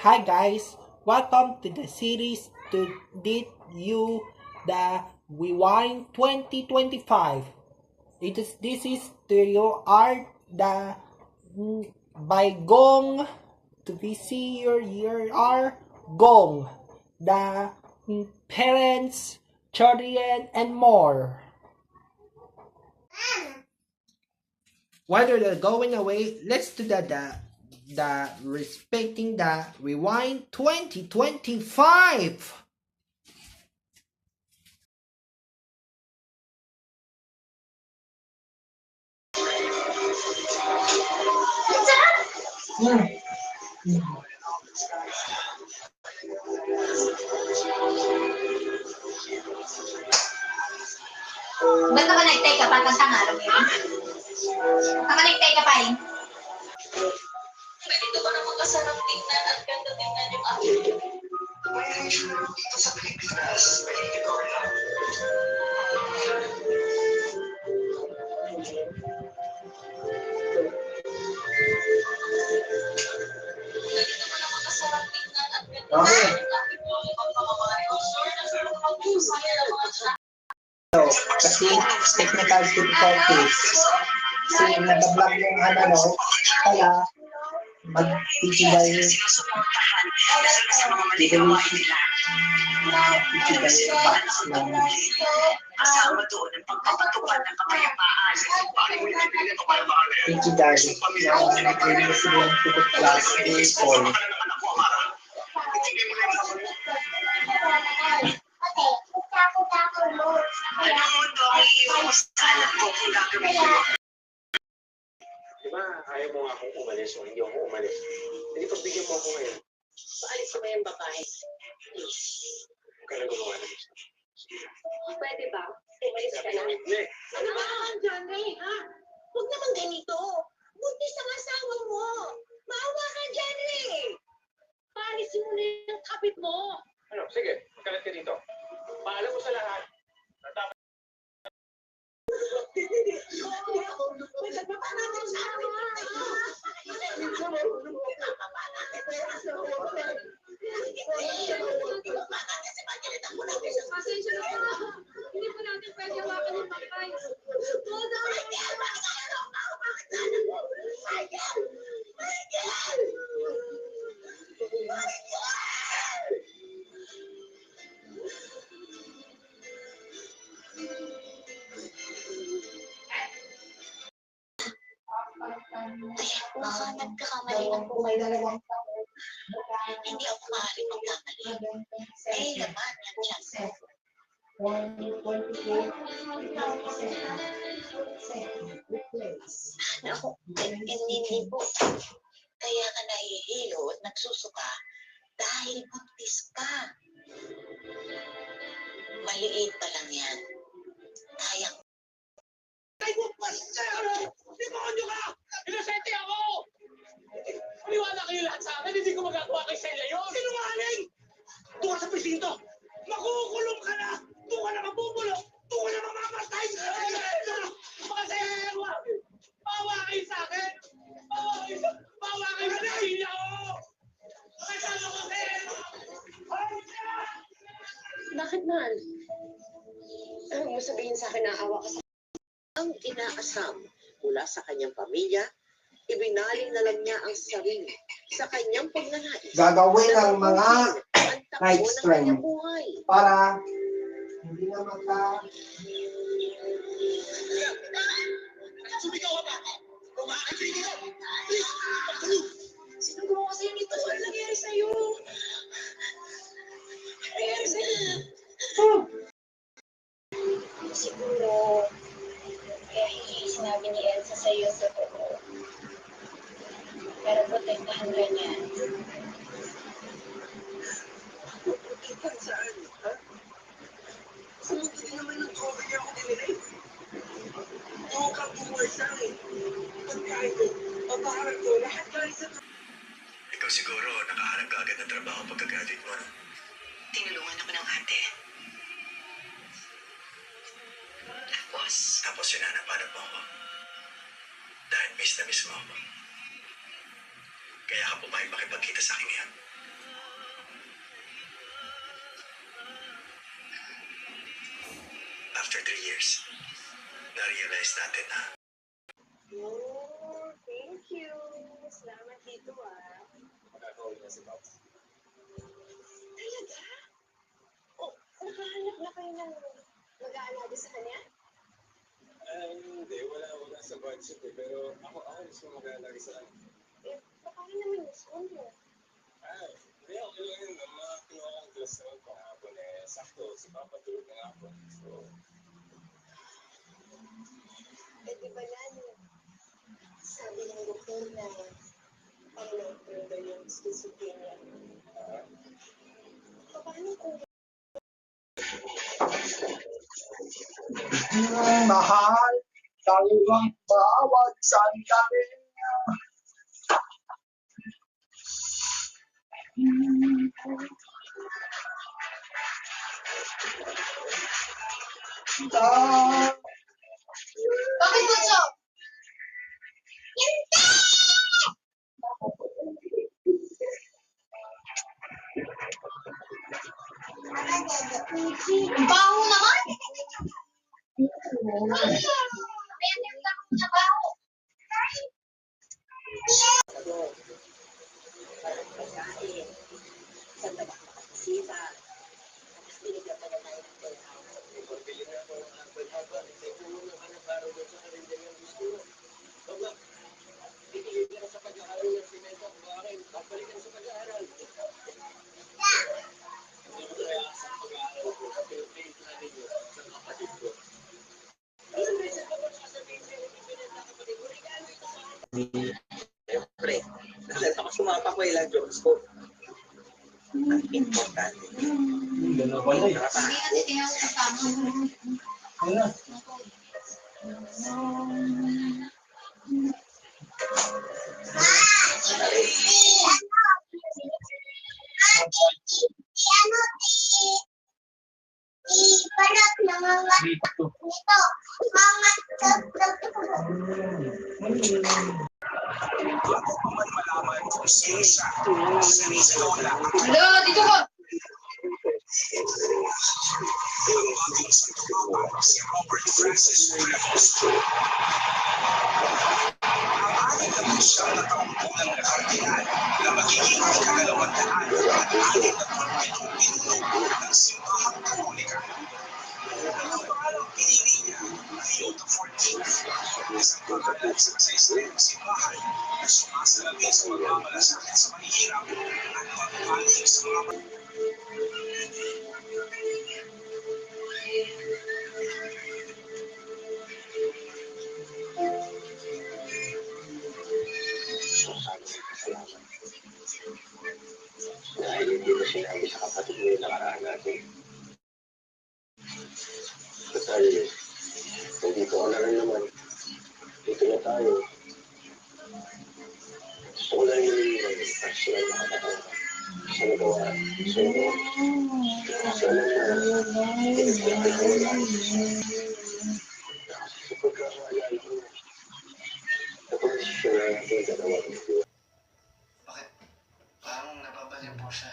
Hi guys, welcome to the series to Did You the Rewind 2025. This is to your art the by Gong to be see your year are Gong the parents, children and more. While they're going away, let's do the respecting the rewind 2025. Ba't naka-necktie ka pa? Pagtangarap yun? Naka-necktie ka pa rin? Ganito ba naman kasarap tingnan at ganda tingnan yung akin? May regional dito sa Pilipinas. Mahilig ko lang. Ganito ba naman kasarap tingnan at ganda tingnan yung akin? Kasi technical difficulties. Kasi nag-vlog yung kaya mag-titibay Kasama doon ang pagpapatupad ng kapayapaan. Thank you, Daddy. Yung nag-release yung Tutok Plus Baseball. Diba, ayaw mo nga akong umalis o hindi ako umalis. Hindi pagbigyan mo ako ngayon. Paalis ko ngayon, babae. Please. Huwag ka na gumawa ng gusto. Pwede ba? Umalis ka na. Hindi. Ano ba ang Johnny, ha? Huwag naman ganito. Buntis ang asawa mo. Maawa ka, Johnny. Paalisin mo na yung kapit mo. Ano, sige, magkalat ka dito. Paalam mo sa lahat. May nagpapanatay sa akin. Pasensya na po. Hindi po natin pwede hawakan yung papay. Baka nagkakamali ng buhay mo. Hindi ako maaaring magkamali. Eh, laman yan siya. Ako, hindi po. Kaya ka nahihilo at nagsusuka dahil buntis ka. Maliit pa lang yan. Kaya Ay, pasero! Demonyo ka! Inosente ako! Maniwala kayo lahat sa akin, hindi ko magagawa kay Celia yun! Sinungaling! Doon ka sa presinto! Makukulong ka na! Doon ka na mabubulok! Doon ka na mamamatay! Mga sewa! Bawa kayo sa akin! Bawa kayo sa Celia ko! Kasama ko kayo! Bakit, mahal? Ano mo sabihin sa akin na awa ka sa ang inaasam mula sa kanyang pamilya, ibinaling na lang niya ang sarili sa kanyang pagnanais. Gagawin ng mga ang takbo night ng strain kanyang buhay. para hindi na Sumigaw ka ba? Kumakasing ka! Sino gumawa sa'yo nito? Ano nangyari sa'yo? Ano nangyari sa'yo? Siguro, kaya hindi sinabi ni Elsa sa'yo sa totoo. Pero protektahan ka niya. Protektahan saan? Ha? Hindi naman ng trophy niya ako dinilay. Doon ka buhay sa akin. Pagkain ko, papaharap ko, lahat galing sa Ikaw siguro, nakahanap ka agad ng trabaho pagka-graduate mo, no? Tinulungan ako ng ate. Tapos sinanapanap mo ako. Dahil miss na miss mo ako. Kaya ka pumayag makipagkita sa akin ngayon. natin, ha? Oh, thank you. Salamat dito, ah. Magkakawin na si Papa. Talaga? Oh, nakahanap na kayo ng mag-aalaga sa kanya? Hindi. Wala sa budget eh. Pero ako mismo mag-aalagi sa akin. Eh, baka naman gusto mo. Hindi ako lang yun. Mga kinuha kong class naman kahapon eh. Sakto, si Papa tulog ng hapon. So, Eh, di ba yan? Sabi ng doktor na pang-long-term daw yung schizophrenia. Paano kung Mahal, dalawang bawat sandali. Bakit bunso? Ang baho naman. Kaya tingnan ko na baho. Saan na ba makakasita? Tapos binigyan pa na tayo ng penthouse. pagpili na ako ng apple haba. May puno ka na para doon sa karindan yung gusto mo. Baba, itigil ka na sa pag-aaral ng simento. Bakit? Babalik ka sa pag-aaral. Hindi mo kaya sa pag-aaral ko. Pag-paint na ninyo sa kapatid ko. Ano ba isa ka ba sasabihin sa'yo? Hindi pinenta kapatid ko. Regalo ito sa akin. Siyempre, kasi baka sumapa ko ilang jokes ko. Ang importante. Gano'n pala eh. Hindi kasi tingnan ko sa tama. Ano na? Dito. Hello, dito ko. Dahil hindi na sinabi sa kapatid mo yung nakaraan natin. Kasi, nandito ka na rin naman. Dito na tayo. Gusto ko lang yung personal na kapatid. Sa nagawa, sa nagawa. Sa nagawa, pinagpapit ko lang. Sa pagkakaalala ko, napag-desisyon na natin dalawa. Bakit? Parang nababaliw po siya.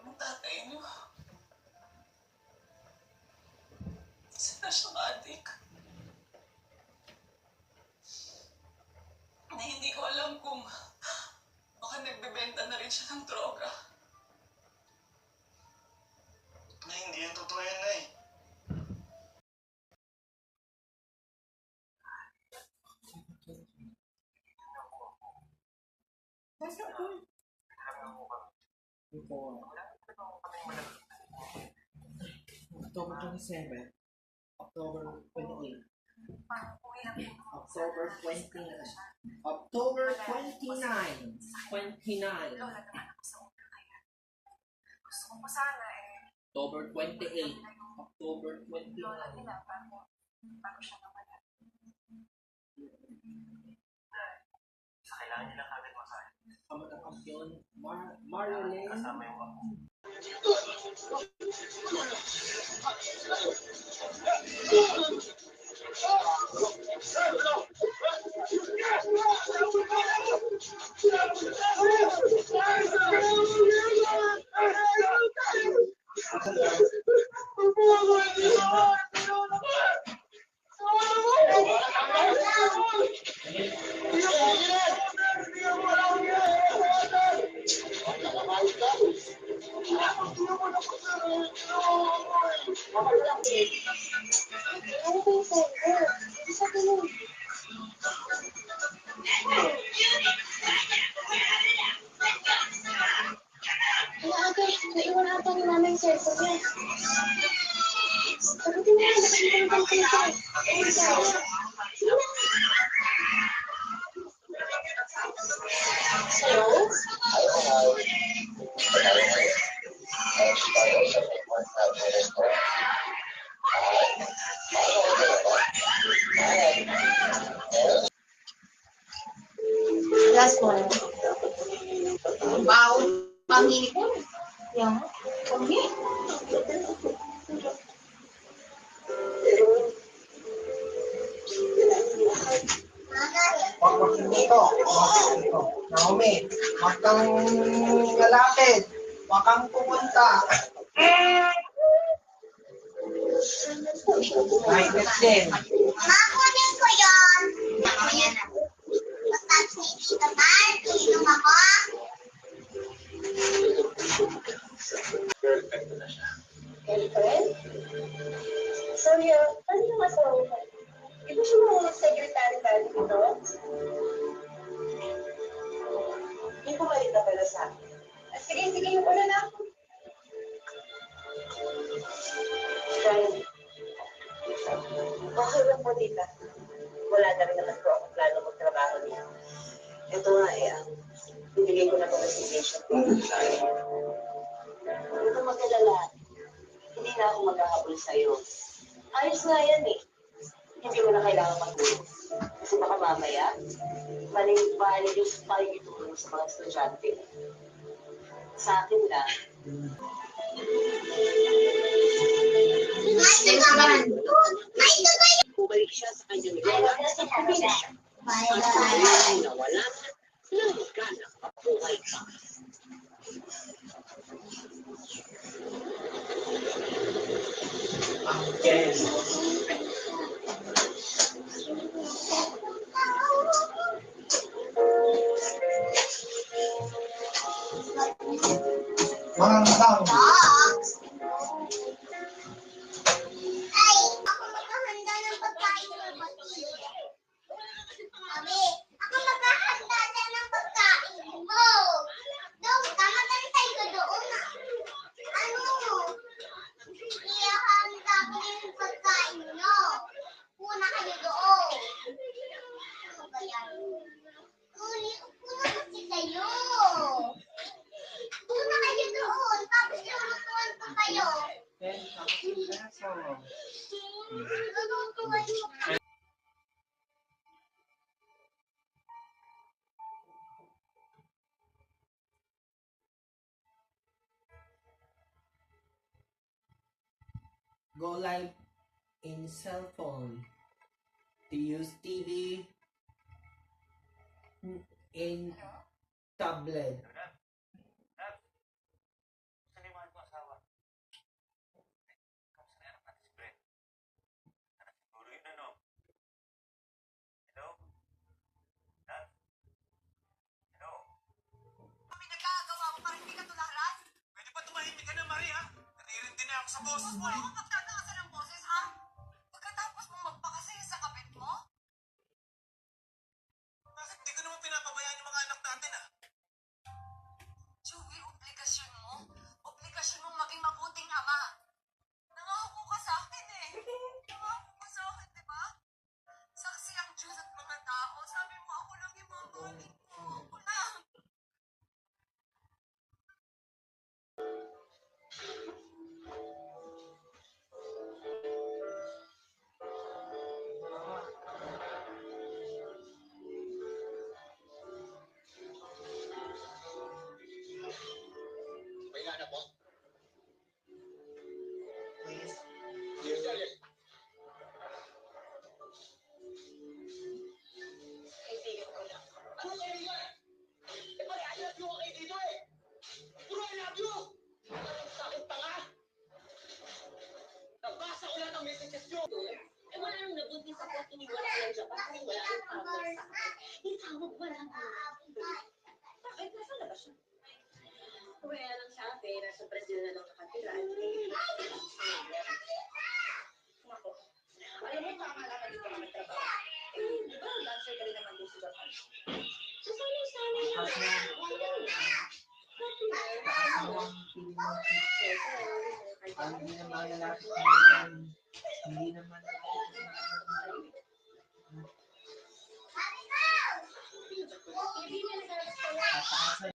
Ang tatay niyo. Isa na siyang adik. Na hindi ko alam kung baka nagbebenta na rin siya ng droga. Na hindi yan totoo yan, Nay. October 27, October 28, October 29, October 29, 29, October 28, October 29. Kailangan nila kagad masahe. Kama ng kampiyon, Mario Lane. Kasama yung ako. Ano ba yung sender? Isa ka nun. Maaga, naiwan ata ni mama yung cellphone niya. Sagutin mo na, nakalimutan ko ito. Sige na. Hello? Last one. Wow. Panghingi ko. Yan. Panghingi. Huwag dito. Naomi, huwag kang lalapit. Huwag kang pumunta. Ay, din. Makunin ko yun. Ayan na. Tapos ni Tita Bar, inom ako. Girlfriend ko na siya. Girlfriend? Sorry, ano yung asawa mo? Di ba siya mga secretary dati dito? Hindi ko malit na pala sa akin. Sige, yung una na ako. Brian, okay lang po, tita. Wala na rin naman po akong plano magtrabaho niya. Ito nga bibigay ko na po resignation ko. Huwag kang mag-alala. Hindi na ako maghahabol sa'yo. Ayos nga yan eh. Hindi mo na kailangan magtulog. Kasi baka mamaya, values pa yung itulong sa mga estudyante. Sa akin lang. Bumalik siya sa kanyang lugar sa probinsya. At nawala na ng ganang mabuhay pa. Yes. Mangang. Ay, ako maghahanda ng pagkain ng kapatid. Sabi, ako maghahanda na ng pagkain mo. Doon ka, magantay ko doon. Ano? Ihahanda ko yung pagkain nyo. Una kayo doon. Ano ba yan? Una kasi kayo. Una kayo doon. Tapos lulutuan ko kayo. Lulutuan mo kayo. Go live in cell phone. To use TV in tablet. Salimahan ko asawa. Kamusta na anak natin si Brent? Siguro yun ano? Hello? Dad? Hello? Pinagkagawa mo para hindi ka tularan? Pwede ba tumahimik ka na, Maria? Naririn na ako sa boses mo eh. Ano magtataasan ng boses, ha? Pagkatapos mo magpakasaya sa kapit mo? Bakit di ko naman pinapabayaan yung mga anak natin ah? Joey, obligasyon mo? Obligasyon mong maging mabuting ama. Nangako ka sa akin eh. Nangako ka sa akin, di ba? Saksi ang Diyos at mga tao. Sabi mo ako lang yung mga mahalin ko. Ako lang. May anak mo? Please. Yes, sir, yes. encounter sa akin. Itawag mo lang ako. Bakit? Nasa labas siya? Well, ang sabi, nasa Brazil na lang nakatira. Nako. Alam mo, tama lang na dito ka magtrabaho. Di ba, dancer ka rin naman doon sa Japan. Sasali-sali ka. Hindi na malalapit naman. Hindi naman. Tataasan.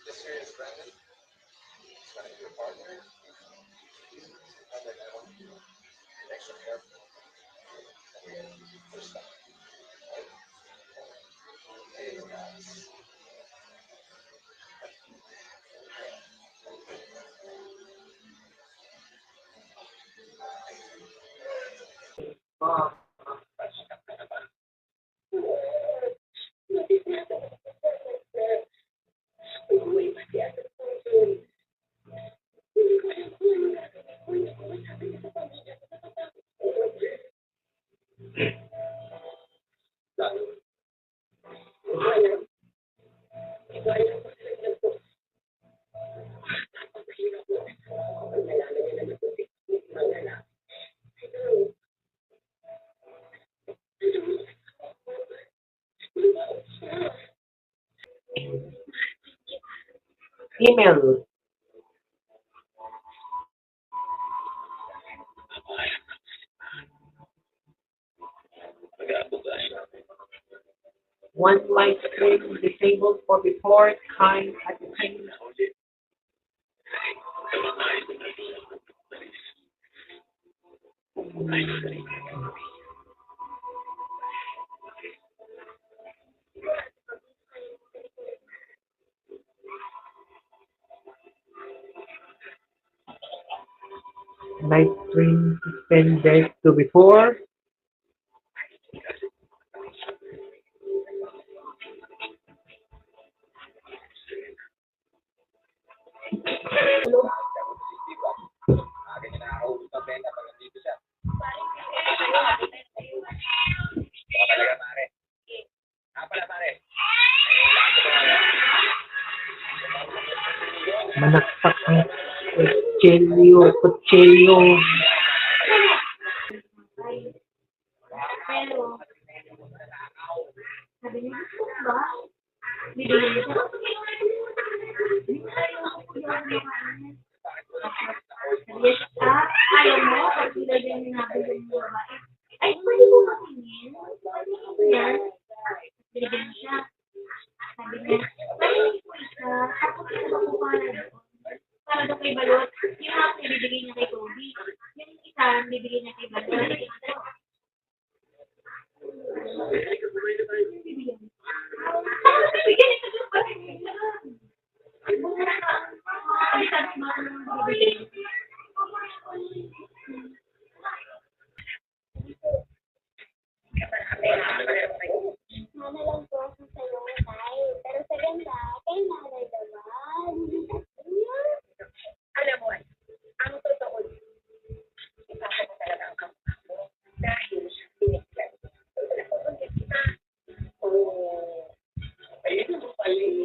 This here is Brandon. He's going to be your partner. And then I want you to be extra careful. First time. Hey, guys. Email. One light screen disabled for before time at the time. Light screen suspended to before. Manaksak ang kutsilyo. Pero, sabi niya, ba? Bibigyan niya. Yes, ayaw mo, pag ilagyan niya natin yung babae. Ay, pwede mo matingin. Yan. Bibigyan niya siya. Sabi niya, pwede po isa. Tapos yung makukuha na doon. Para doon kay Balot. Yung mga pinibigay niya kay Kobe. Yung isa, bibigyan niya kay Balot. Sana lang po ako sa iyo, Tay. Pero sa ganda, kay nanay naman. Alam mo, ang totoo, ipasa mo talaga ang kamukha mo dahil binigyan. Ayun mo pala.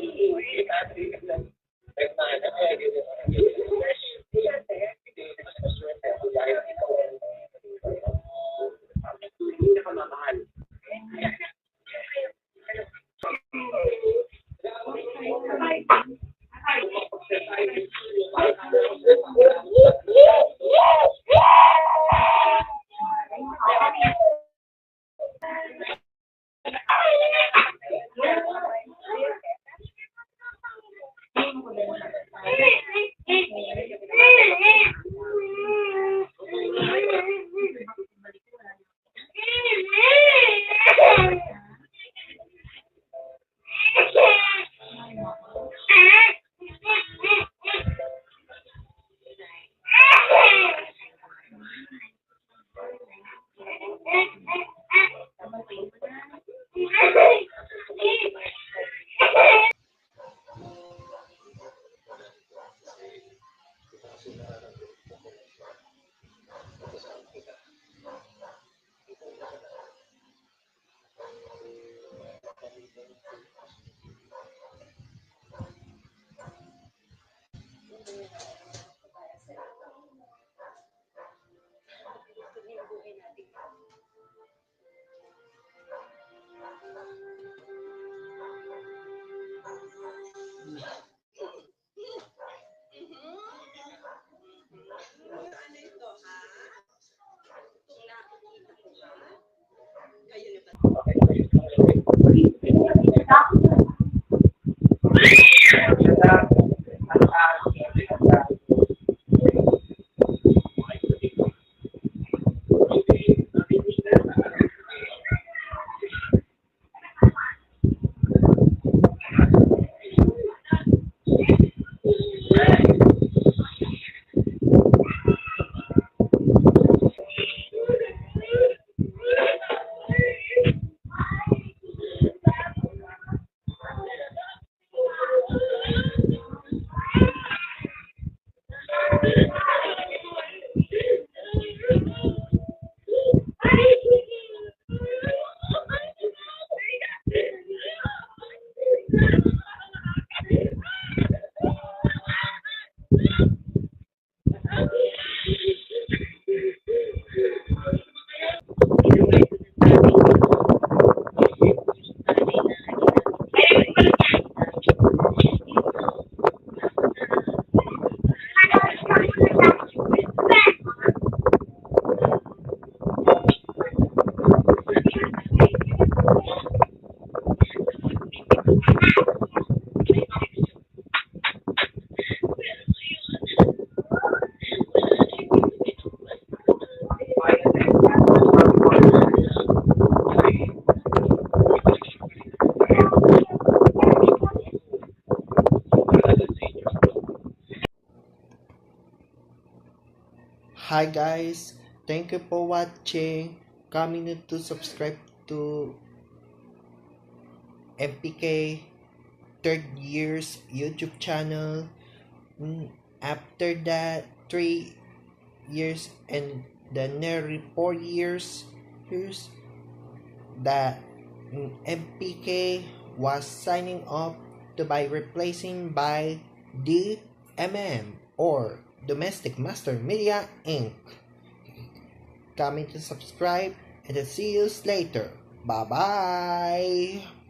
Ano ito, ha? Itong nakikita ko, ha? Kayo na ba? Hi guys, thank you for watching. Coming to subscribe to MPK third year's YouTube channel. After that, 3 years and the nearly 4 years that MPK was signing off to by replacing by DMM or Domestic Master Media Inc. Coming to subscribe and see you later. Bye bye.